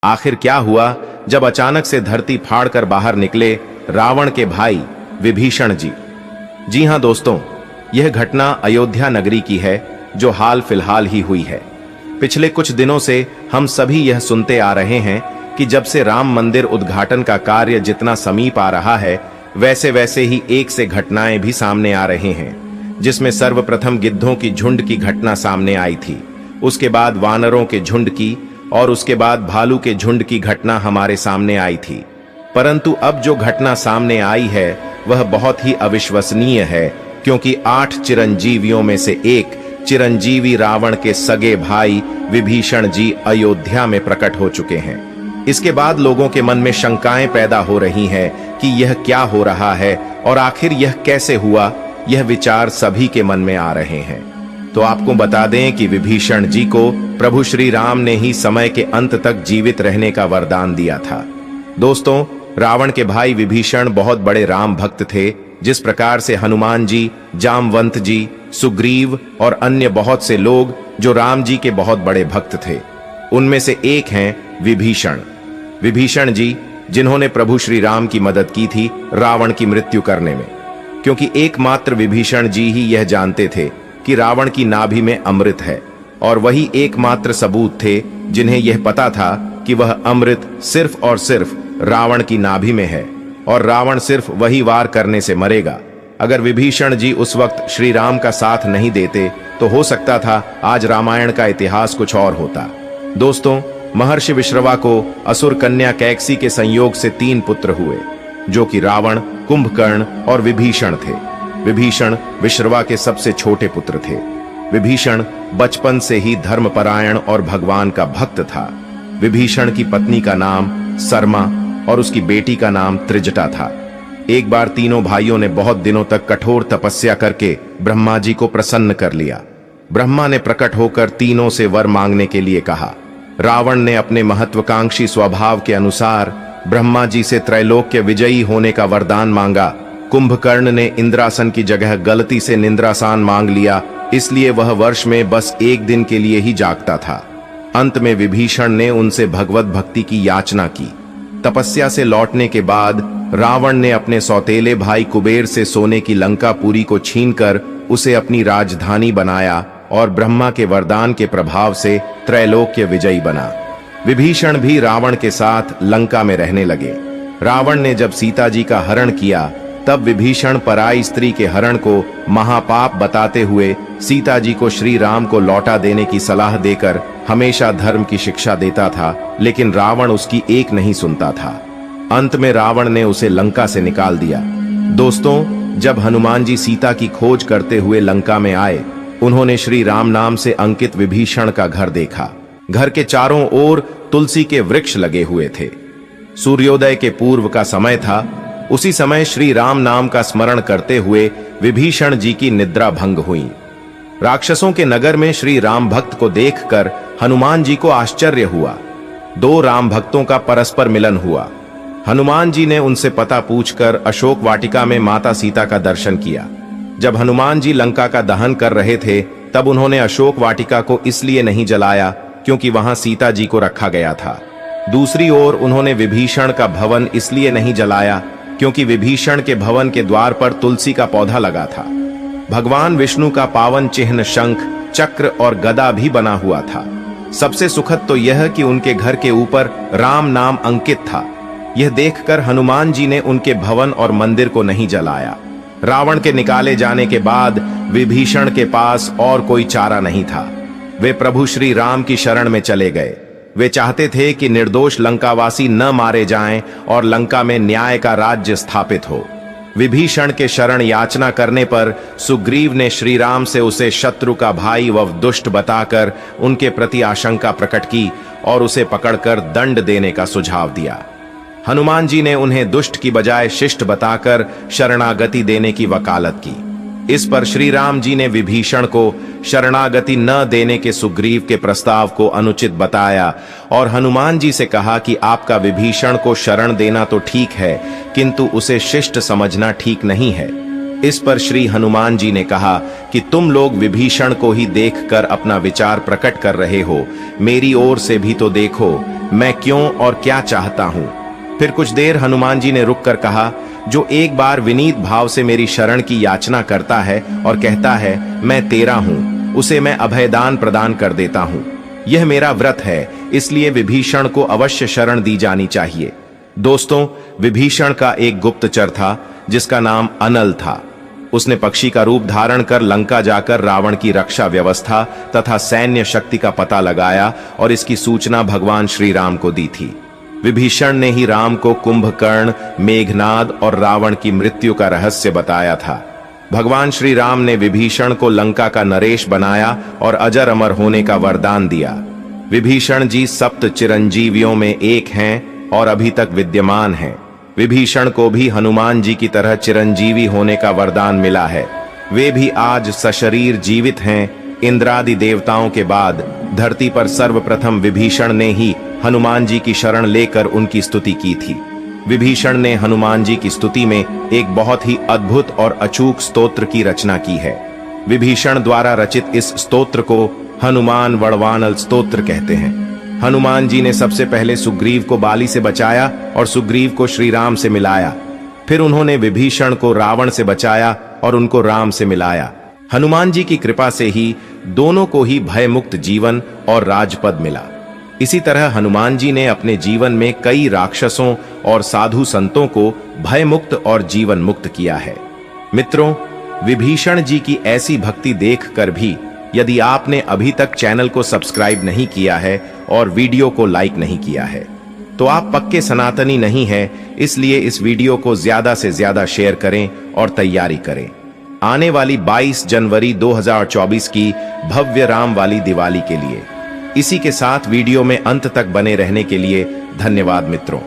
आखिर क्या हुआ जब अचानक से धरती फाड़कर बाहर निकले रावण के भाई विभीषण जी। जी हां दोस्तों, यह घटना अयोध्या नगरी की है जो हाल फिलहाल ही हुई है। पिछले कुछ दिनों से हम सभी यह सुनते आ रहे हैं कि जब से राम मंदिर उद्घाटन का कार्य जितना समीप आ रहा है, वैसे वैसे ही एक से घटनाएं भी सामने आ रहे हैं, जिसमें सर्वप्रथम गिद्धों की झुंड की घटना सामने आई थी, उसके बाद वानरों के झुंड की और उसके बाद भालू के झुंड की घटना हमारे सामने आई थी। परंतु अब जो घटना सामने आई है वह बहुत ही अविश्वसनीय है, क्योंकि 8 चिरंजीवियों में से एक चिरंजीवी रावण के सगे भाई विभीषण जी अयोध्या में प्रकट हो चुके हैं। इसके बाद लोगों के मन में शंकाएं पैदा हो रही हैं कि यह क्या हो रहा है और आखिर यह कैसे हुआ। यह विचार सभी के मन में आ रहे हैं। तो आपको बता दें कि विभीषण जी को प्रभु श्री राम ने ही समय के अंत तक जीवित रहने का वरदान दिया था। दोस्तों, रावण के भाई विभीषण बहुत बड़े राम भक्त थे, जिस प्रकार से हनुमान जी, जामवंत जी, सुग्रीव और अन्य बहुत से लोग जो राम जी के बहुत बड़े भक्त थे, उनमें से एक हैं विभीषण। विभीषण जी जिन्होंने प्रभु श्री राम की मदद की थी रावण की मृत्यु करने में, क्योंकि एकमात्र विभीषण जी ही यह जानते थे कि रावण की नाभि में अमृत है, और वही एकमात्र सबूत थे जिन्हें यह पता था कि वह अमृत सिर्फ और सिर्फ रावण की नाभि में है और रावण सिर्फ वही वार करने से मरेगा। अगर विभीषण जी उस वक्त श्री राम का साथ नहीं देते तो हो सकता था आज रामायण का इतिहास कुछ और होता। दोस्तों, महर्षि विश्रवा को असुर कन्या कैकसी के संयोग से 3 पुत्र हुए, जो कि रावण, कुंभकर्ण और विभीषण थे। विभीषण विश्रवा के सबसे छोटे पुत्र थे। विभीषण बचपन से ही धर्मपरायण और भगवान का भक्त था। विभीषण की पत्नी का नाम सरमा और उसकी बेटी का नाम त्रिजटा था। एक बार तीनों भाइयों ने बहुत दिनों तक कठोर तपस्या करके ब्रह्मा जी को प्रसन्न कर लिया। ब्रह्मा ने प्रकट होकर तीनों से वर मांगने के लिए कहा। रावण ने अपने महत्वाकांक्षी स्वभाव के अनुसार ब्रह्मा जी से त्रैलोक्य विजयी होने का वरदान मांगा। कुंभकर्ण ने इंद्रासन की जगह गलती से निंद्रासन मांग लिया, इसलिए वह वर्ष में बस 1 दिन के लिए ही जागता था। अंत में विभीषण ने उनसे भगवत भक्ति की याचना की। तपस्या से लौटने के बाद रावण ने अपने सौतेले भाई कुबेर से सोने की लंकापुरी को छीनकर उसे अपनी राजधानी बनाया और ब्रह्मा के वरदान के प्रभाव से त्रैलोक्य विजयी बना। विभीषण भी रावण के साथ लंका में रहने लगे। रावण ने जब सीता जी का हरण किया, तब विभीषण पराई स्त्री के हरण को महापाप बताते हुए सीता जी को श्री राम को लौटा देने की सलाह देकर हमेशा धर्म की शिक्षा देता था, लेकिन रावण उसकी एक नहीं सुनता था। अंत में रावण ने उसे लंका से निकाल दिया। दोस्तों, जब हनुमान जी सीता की खोज करते हुए लंका में आए, उन्होंने श्री राम नाम से अंकित विभीषण का घर देखा। घर के चारों ओर तुलसी के वृक्ष लगे हुए थे। सूर्योदय के पूर्व का समय था। उसी समय श्री राम नाम का स्मरण करते हुए विभीषण जी की निद्रा भंग हुई। राक्षसों के नगर में श्री राम भक्त को देखकर हनुमान जी को आश्चर्य हुआ। 2 राम भक्तों का परस्पर मिलन हुआ। हनुमान जी ने उनसे पता पूछकर अशोक वाटिका में माता सीता का दर्शन किया। जब हनुमान जी लंका का दहन कर रहे थे, तब उन्होंने अशोक वाटिका को इसलिए नहीं जलाया क्योंकि वहां सीता जी को रखा गया था। दूसरी ओर उन्होंने विभीषण का भवन इसलिए नहीं जलाया क्योंकि विभीषण के भवन के द्वार पर तुलसी का पौधा लगा था। भगवान विष्णु का पावन चिन्ह शंख, चक्र और गदा भी बना हुआ था। सबसे सुखद तो यह कि उनके घर के ऊपर राम नाम अंकित था। यह देखकर हनुमान जी ने उनके भवन और मंदिर को नहीं जलाया। रावण के निकाले जाने के बाद विभीषण के पास और कोई चारा नहीं था। वे प्रभु श्री राम की शरण में चले गए। वे चाहते थे कि निर्दोष लंकावासी न मारे जाएं और लंका में न्याय का राज्य स्थापित हो। विभीषण के शरण याचना करने पर सुग्रीव ने श्री राम से उसे शत्रु का भाई व दुष्ट बताकर उनके प्रति आशंका प्रकट की और उसे पकड़कर दंड देने का सुझाव दिया। हनुमान जी ने उन्हें दुष्ट की बजाय शिष्ट बताकर शरणागति देने की वकालत की। इस पर श्री राम जी ने विभीषण को शरणागति न देने के सुग्रीव के प्रस्ताव को अनुचित बताया और हनुमान जी से कहा कि आपका विभीषण को शरण देना तो ठीक है, किंतु उसे शिष्ट समझना ठीक नहीं है। इस पर श्री हनुमान जी ने कहा कि तुम लोग विभीषण को ही देखकर अपना विचार प्रकट कर रहे हो, मेरी ओर से भी तो देखो। मैं क्यों और क्या चाहता हूं। फिर कुछ देर हनुमान जी ने रुक कर कहा, जो एक बार विनीत भाव से मेरी शरण की याचना करता है और कहता है मैं तेरा हूं, उसे मैं अभयदान प्रदान कर देता हूं। यह मेरा व्रत है, इसलिए विभीषण को अवश्य शरण दी जानी चाहिए। दोस्तों, विभीषण का एक गुप्तचर था जिसका नाम अनल था। उसने पक्षी का रूप धारण कर लंका जाकर रावण की रक्षा व्यवस्था तथा सैन्य शक्ति का पता लगाया और इसकी सूचना भगवान श्री राम को दी थी। विभीषण ने ही राम को कुंभकर्ण, मेघनाद और रावण की मृत्यु का रहस्य बताया था। भगवान श्री राम ने विभीषण को लंका का नरेश बनाया और अजर अमर होने का वरदान दिया। विभीषण जी सप्त चिरंजीवियों में एक हैं और अभी तक विद्यमान हैं। विभीषण को भी हनुमान जी की तरह चिरंजीवी होने का वरदान मिला है। वे भी आज सशरीर जीवित हैं। इंद्रादि देवताओं के बाद धरती पर सर्वप्रथम विभीषण ने ही हनुमान जी की शरण लेकर उनकी स्तुति की थी। विभीषण ने हनुमान जी की स्तुति में एक बहुत ही अद्भुत और अचूक स्तोत्र की रचना की है। विभीषण द्वारा रचित इस स्तोत्र को हनुमान वड़वानल स्तोत्र कहते हैं। हनुमान जी ने सबसे पहले सुग्रीव को बाली से बचाया और सुग्रीव को श्री राम से मिलाया। फिर उन्होंने विभीषण को रावण से बचाया और उनको राम से मिलाया। हनुमान जी की कृपा से ही दोनों को ही भयमुक्त जीवन और राजपद मिला। इसी तरह हनुमान जी ने अपने जीवन में कई राक्षसों और साधु संतों को भयमुक्त और जीवन मुक्त किया है। मित्रों, विभीषण जी की ऐसी भक्ति देखकर भी यदि आपने अभी तक चैनल को सब्सक्राइब नहीं किया है और वीडियो को लाइक नहीं किया है तो आप पक्के सनातनी नहीं हैं। इसलिए इस वीडियो को ज्यादा से ज्यादा शेयर करें और तैयारी करें आने वाली 22 जनवरी 2024 की भव्य राम वाली दिवाली के लिए। इसी के साथ वीडियो में अंत तक बने रहने के लिए धन्यवाद मित्रों।